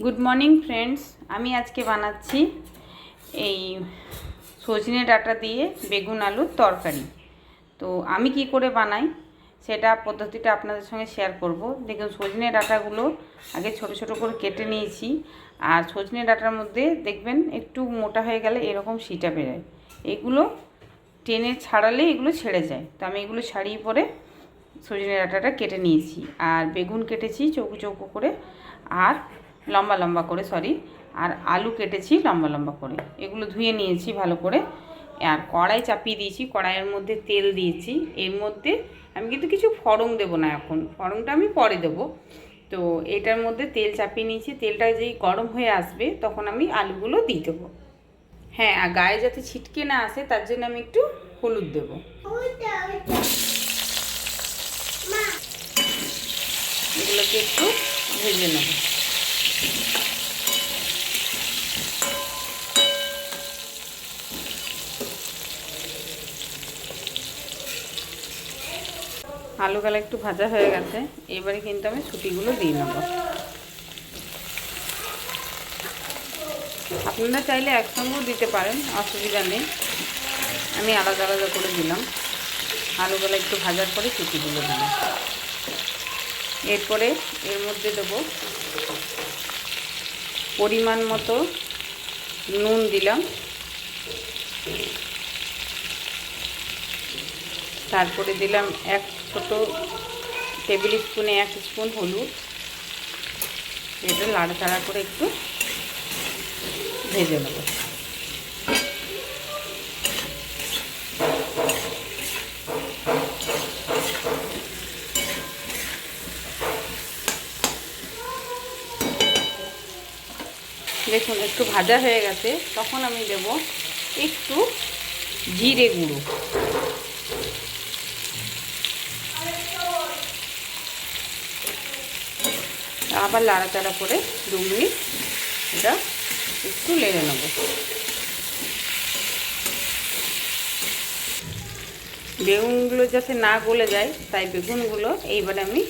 Good morning friends, আমি আজকে বানাচ্ছি এই সজনে ডাঁটা দিয়ে বেগুন আলুর তরকারি। তো আমি কি করে বানাই সেটা পদ্ধতিটা আপনাদের সঙ্গে শেয়ার করব। দেখুন, সজনে ডাঁটাগুলো আগে ছোট ছোট করে কেটে নিয়েছি। আর সজনে ডাঁটার মধ্যে দেখবেন একটু মোটা হয়ে গেলে এরকম সিটা বেরোয়, এগুলো টেনে ছাড়ালে এগুলো ছেড়ে যায়। তো আমি এগুলো ছাড়িয়ে পরে সজনে ডাঁটাটা কেটে নিয়েছি। আর বেগুন কেটেছি চৌকো চৌকো করে, আর লম্বা লম্বা করে আর আলু কেটেছি লম্বা লম্বা করে। এগুলো ধুয়ে নিয়েছি ভালো করে। আর কড়াই চাপিয়ে দিয়েছি, কড়াইয়ের মধ্যে তেল দিয়েছি। এর মধ্যে আমি কিন্তু কিছু ফড়ং দেবো না, এখন ফড়ংটা আমি পরে দেবো। তো এটার মধ্যে তেল চাপিয়ে নিয়েছি। তেলটা যেই গরম হয়ে আসবে তখন আমি আলুগুলো দিয়ে দেবো। হ্যাঁ, আর গায়ে যাতে ছিটকে না আসে তার জন্য আমি একটু হলুদ দেবো। এগুলোকে একটু ভেজে নেব। আলুগুলো একটু ভাজা হয়ে গেছে, এবারে কিন্তু আমি ছুটিগুলো দিয়ে নেব। আপনারা চাইলে একসঙ্গেও দিতে পারেন, অসুবিধা নেই। আমি আলাদা আলাদা করে দিলাম। আলুগুলো একটু ভাজার পরে ছুটিগুলো দিলাম। এরপরে এর মধ্যে দেবো পরিমাণ মতো নুন দিলাম। তারপরে দিলাম এক ছোট টেবিল স্পুনে 1 স্পুন হলুদ। এটা লাড়াচাড়া করে একটু ভেজে নেব। দেখুন একটু ভাজা হয়ে গেছে, তখন আমি দেব একটু জিরে গুঁড়ো। আবার লাড়াচাড়া করে 2 মিনিট এটা একটু নেড়ে নেব। বেগুনগুলো যাতে না গলে যায় তাই বেগুনগুলো এইবারে আমি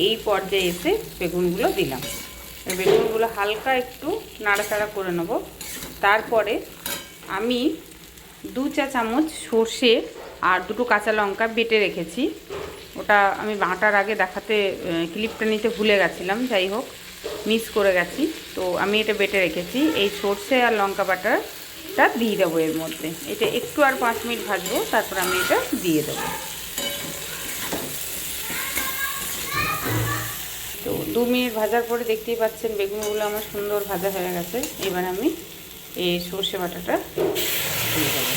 এই পর্যায়ে এসে বেগুনগুলো দিলাম। বেগুনগুলো হালকা একটু নাড়াচাড়া করে নেব। তারপরে আমি 2 চা চামচ সর্ষে আর 2টো কাঁচা লঙ্কা বেটে রেখেছি। ওটা আমি বাটার আগে দেখাতে ক্লিপটা নিতে ভুলে গেছিলাম, যাই হোক মিস করে গেছি। তো আমি এটা বেটে রেখেছি। এই সর্ষে আর লঙ্কা বাটারটা দিয়ে দেবো এর মধ্যে। এটা একটু আর 5 মিনিট ভাজবো, তারপর আমি এটা দিয়ে দেবো। তো 2 মিনিট ভাজার পরে দেখতেই পাচ্ছেন বেগুনগুলো আমার সুন্দর ভাজা হয়ে গেছে। এবার আমি এই সর্ষে বাটাটা দিয়ে দেবো।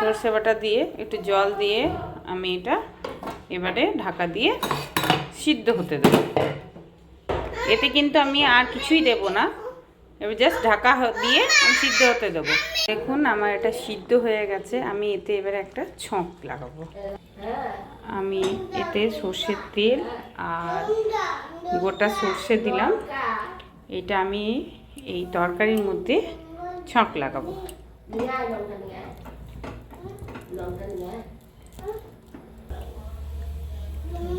সর্ষে বাটা দিয়ে একটু জল দিয়ে আমি এটা এবারে ঢাকা দিয়ে সিদ্ধ হতে দেব। এতে কিন্তু আমি আর কিছুই দেব না, এবার জাস্ট ঢাকা দিয়ে আমি সিদ্ধ হতে দেবো। দেখুন আমার এটা সিদ্ধ হয়ে গেছে। আমি এতে এবারে একটা ছক লাগাবো। আমি এতে সর্ষের তেল আর গোটা সর্ষে দিলাম। এটা আমি এই তরকারির মধ্যে ছক লাগাবো।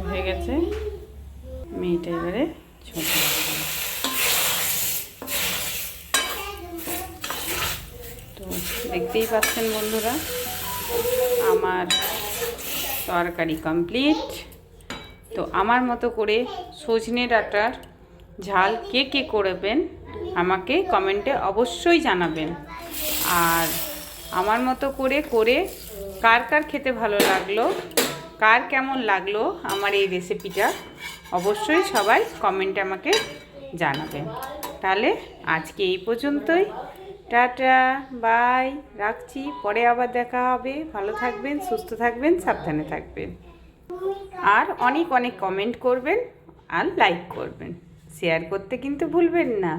হয়ে গেছে, আমি এটা এবারে ছক লাগাবো। তো দেখতেই পাচ্ছেন বন্ধুরা, আমার তরকারি কমপ্লিট। তো আমার মতো করে সজনে ডাঁটার ঝাল কে কে করবেন আমাকে কমেন্টে অবশ্যই জানাবেন। আর আমার মতো করে কার কার খেতে ভালো লাগলো, কার কেমন লাগলো আমার এই রেসিপিটা, অবশ্যই সবাই কমেন্টে আমাকে জানাবেন। তাহলে আজকে এই পর্যন্তই। টাটা, বাই, রাখছি। পরে আবার দেখা হবে। ভালো থাকবেন, সুস্থ থাকবেন, সাবধানে থাকবেন। আর অনেক অনেক কমেন্ট করবেন আর লাইক করবেন। শেয়ার করতে কিন্তু ভুলবেন না।